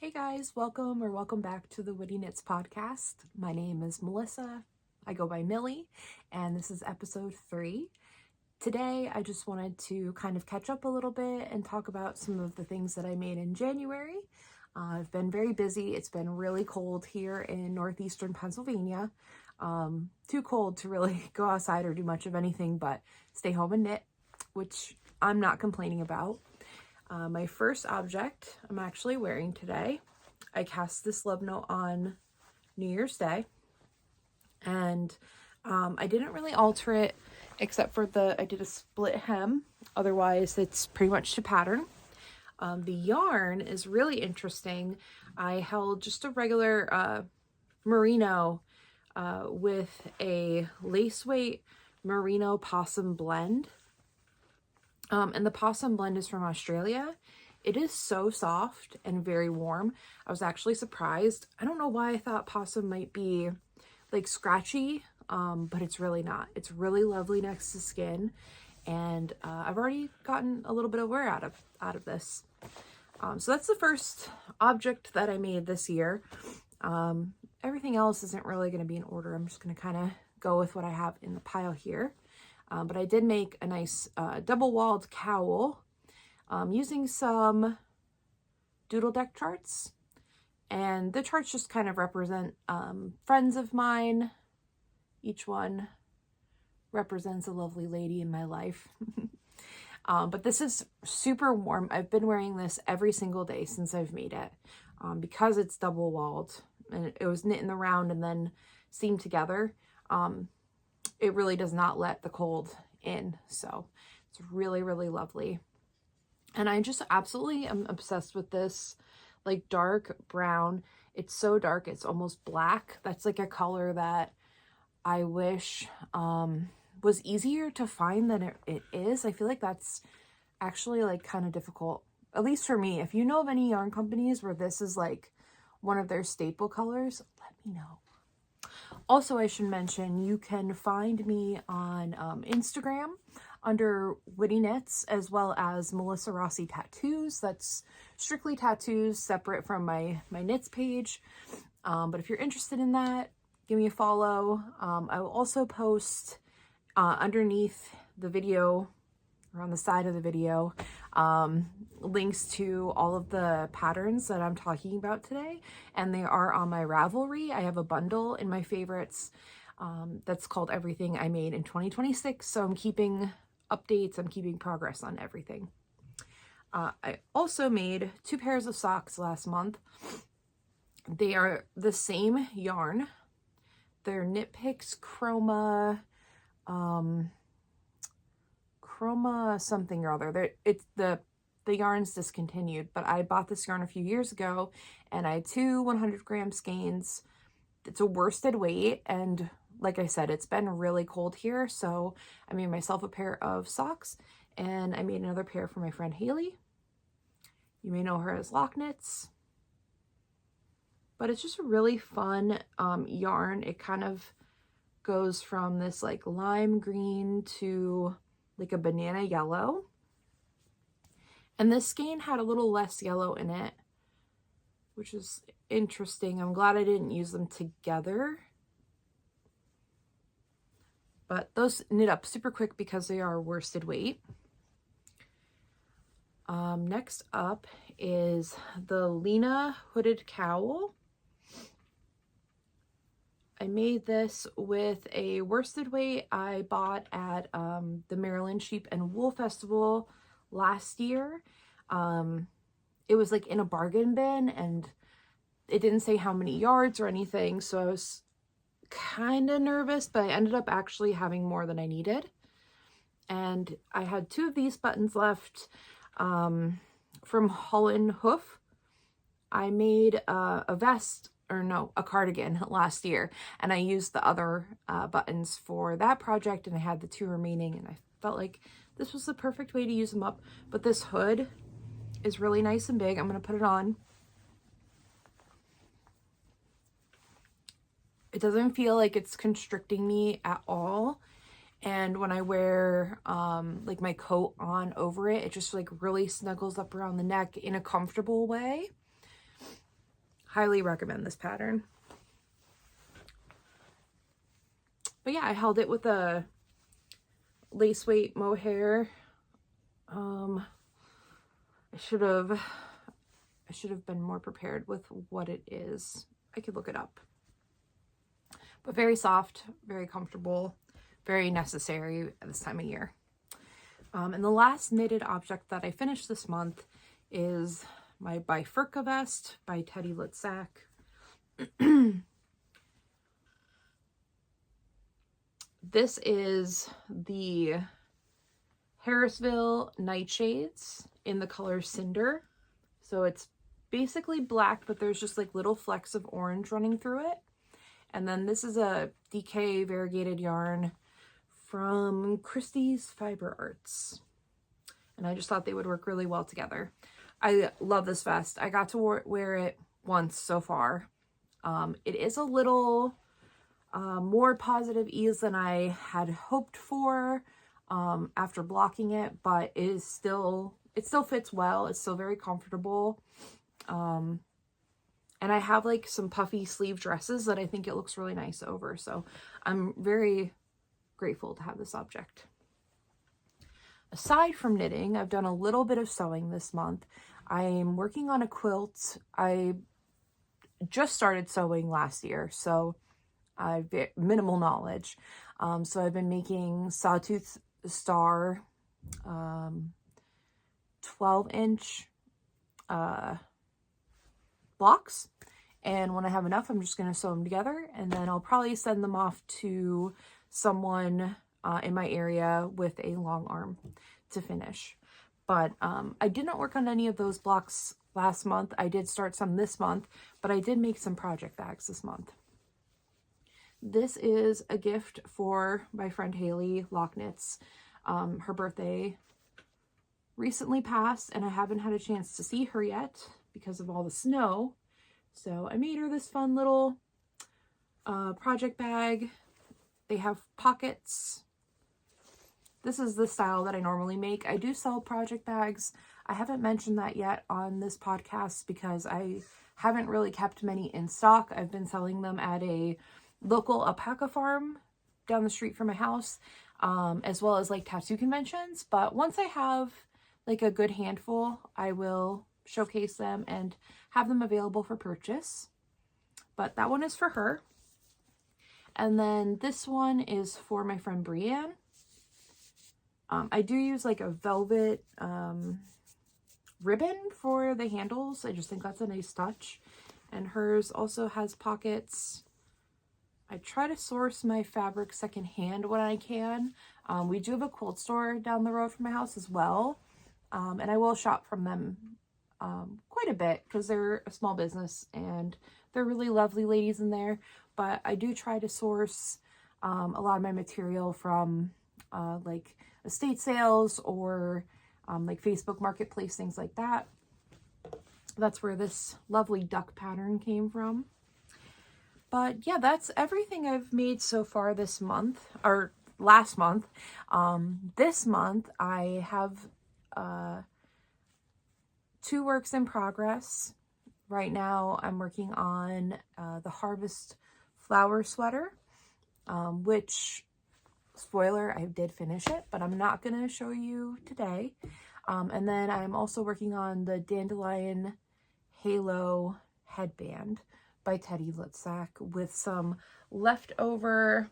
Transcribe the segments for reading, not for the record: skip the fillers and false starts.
Hey guys, welcome back to the Witty Knits podcast. My name is Melissa. I go by Millie, and this is episode 3. Today, I just wanted to kind of catch up a little bit and talk about some of the things that I made in January. I've been very busy. It's been really cold here in northeastern Pennsylvania. Too cold to really go outside or do much of anything but stay home and knit, which I'm not complaining about. My first object I'm actually wearing today. I cast this love note on New Year's Day, and I didn't really alter it except for I did a split hem. Otherwise, it's pretty much to pattern. The yarn is really interesting. I held just a regular merino with a lace weight merino possum blend. And the possum blend is from Australia. It is so soft and very warm. I was actually surprised. I don't know why I thought possum might be like scratchy, but it's really not. It's really lovely next to skin, and I've already gotten a little bit of wear out of this. So that's the first object that I made this year. Everything else isn't really going to be in order. I'm just going to kind of go with what I have in the pile here. But I did make a nice double-walled cowl using some doodle deck charts. And the charts just kind of represent friends of mine. Each one represents a lovely lady in my life. But this is super warm. I've been wearing this every single day since I've made it. Because it's double-walled and it was knit in the round and then seamed together. It really does not let the cold in, so it's really, really lovely. And I just absolutely am obsessed with this, like, dark brown. It's so dark, it's almost black. That's like a color that I wish was easier to find than it is. I feel like that's actually, like, kind of difficult, at least for me. If you know of any yarn companies where this is, like, one of their staple colors, let me know. Also, I should mention, you can find me on Instagram under Witty Knits, as well as Melissa Rossi Tattoos. That's strictly tattoos, separate from my knits page. But if you're interested in that, give me a follow. I will also post underneath the video, or on the side of the video, links to all of the patterns that I'm talking about today, and they are on my Ravelry. I have a bundle in my favorites that's called Everything I Made in 2026, so I'm keeping updates, I'm keeping progress on everything. I also made 2 pairs of socks last month. They are the same yarn. They're Knit Picks Chroma something or other. It's the yarn's discontinued, but I bought this yarn a few years ago, and I had 2 100-gram skeins. It's a worsted weight, and like I said, it's been really cold here, so I made myself a pair of socks, and I made another pair for my friend Haley. You may know her as Lock Knits, but it's just a really fun yarn. It kind of goes from this like lime green to like a banana yellow. And this skein had a little less yellow in it, which is interesting. I'm glad I didn't use them together. But those knit up super quick because they are worsted weight. Next up is the Lena hooded cowl. I made this with a worsted weight I bought at the Maryland Sheep and Wool Festival last year. It was like in a bargain bin, and it didn't say how many yards or anything, so I was kind of nervous, but I ended up actually having more than I needed. And I had 2 of these buttons left from Hull & Hoof. I made a vest, or no, a cardigan last year, and I used the other buttons for that project, and I had the 2 remaining, and I felt like this was the perfect way to use them up. But this hood is really nice and big. I'm going to put it on. It doesn't feel like it's constricting me at all. And when I wear like my coat on over it, it just like really snuggles up around the neck in a comfortable way. highly recommend this pattern. But yeah, I held it with a lace weight mohair. I should have been more prepared with what it is. I could look it up. But very soft, very comfortable, very necessary at this time of year. And the last knitted object that I finished this month is my Bif Furka vest by Teddy Litzak. This is the Harrisville Nightshades in the color Cinder. So it's basically black, but there's just like little flecks of orange running through it. And then this is a DK variegated yarn from Christie's Fiber Arts. And I just thought they would work really well together. I love this vest. I got to wear it once so far. It is a little more positive ease than I had hoped for after blocking it, but it still fits well. It's still very comfortable. And I have like some puffy sleeve dresses that I think it looks really nice over. So I'm very grateful to have this object. Aside from knitting, I've done a little bit of sewing this month. I'm working on a quilt. I just started sewing last year, so I've minimal knowledge. So I've been making Sawtooth Star 12-inch blocks, and when I have enough, I'm just going to sew them together, and then I'll probably send them off to someone in my area with a long arm to finish. But I didn't work on any of those blocks last month. I did start some this month, but I did make some project bags this month. This is a gift for my friend Haley Locknitz. Her birthday recently passed, and I haven't had a chance to see her yet because of all the snow. So I made her this fun little project bag. They have pockets. This is the style that I normally make. I do sell project bags. I haven't mentioned that yet on this podcast because I haven't really kept many in stock. I've been selling them at a local alpaca farm down the street from my house, as well as like tattoo conventions. But once I have like a good handful, I will showcase them and have them available for purchase. But that one is for her. And then this one is for my friend Brienne. I do use like a velvet ribbon for the handles. I just think that's a nice touch. And hers also has pockets. I try to source my fabric secondhand when I can. We do have a quilt store down the road from my house as well. And I will shop from them quite a bit because they're a small business and they're really lovely ladies in there. But I do try to source a lot of my material from like estate sales or like Facebook Marketplace, things like that. That's where this lovely duck pattern came from. But yeah, that's everything I've made so far this month, or last month. This month I have 2 works in progress. Right now I'm working on the Harvest Flower Sweater, which, spoiler, I did finish it, but I'm not going to show you today. And then I'm also working on the Dandelion Halo headband by Teddy Litzak with some leftover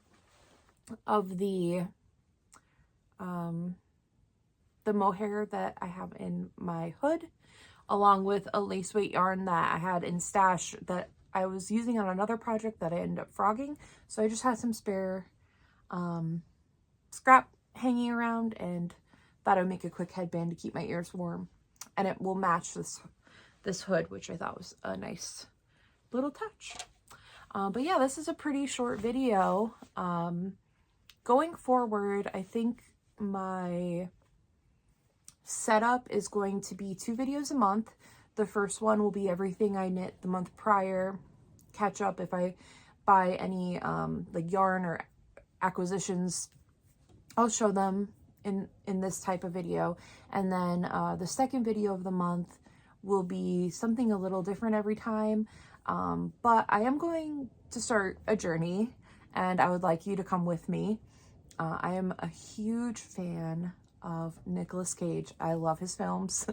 of the mohair that I have in my hood, along with a lace weight yarn that I had in stash that I was using on another project that I ended up frogging. So I just had some spare scrap hanging around and thought I would make a quick headband to keep my ears warm. And it will match this hood, which I thought was a nice little touch. But yeah, this is a pretty short video. Going forward, I think my setup is going to be 2 videos a month. The first one will be everything I knit the month prior, catch up if I buy any like yarn or acquisitions. I'll show them in this type of video. And then the second video of the month will be something a little different every time. But I am going to start a journey, and I would like you to come with me. I am a huge fan of Nicolas Cage. I love his films.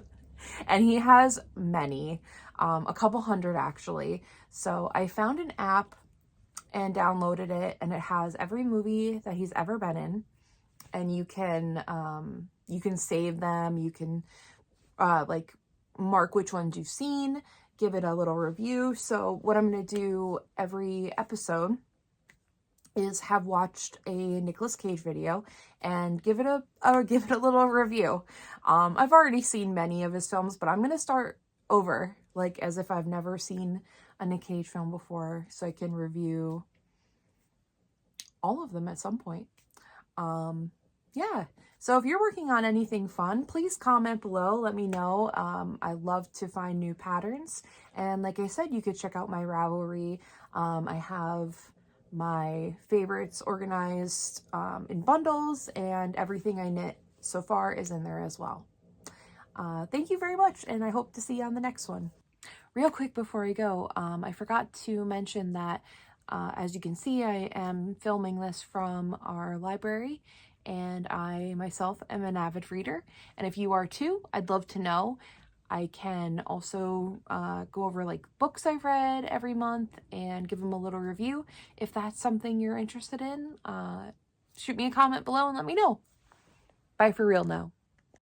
And he has many, a couple hundred actually. So I found an app and downloaded it, and it has every movie that he's ever been in. And you can save them. You can like mark which ones you've seen, give it a little review. So what I'm going to do every episode is have watched a Nicolas Cage video and give it a little review. I've already seen many of his films, but I'm going to start over, like as if I've never seen a Nick Cage film before, so I can review all of them at some point. Yeah. So if you're working on anything fun, please comment below. Let me know. I love to find new patterns. And like I said, you could check out my Ravelry. I have my favorites organized in bundles, and everything I knit so far is in there as well. Thank you very much, and I hope to see you on the next one. Real quick before I go, I forgot to mention that as you can see, I am filming this from our library, and I myself am an avid reader. And if you are too, I'd love to know. I can also go over like books I've read every month and give them a little review. If that's something you're interested in, shoot me a comment below and let me know. Bye for real now.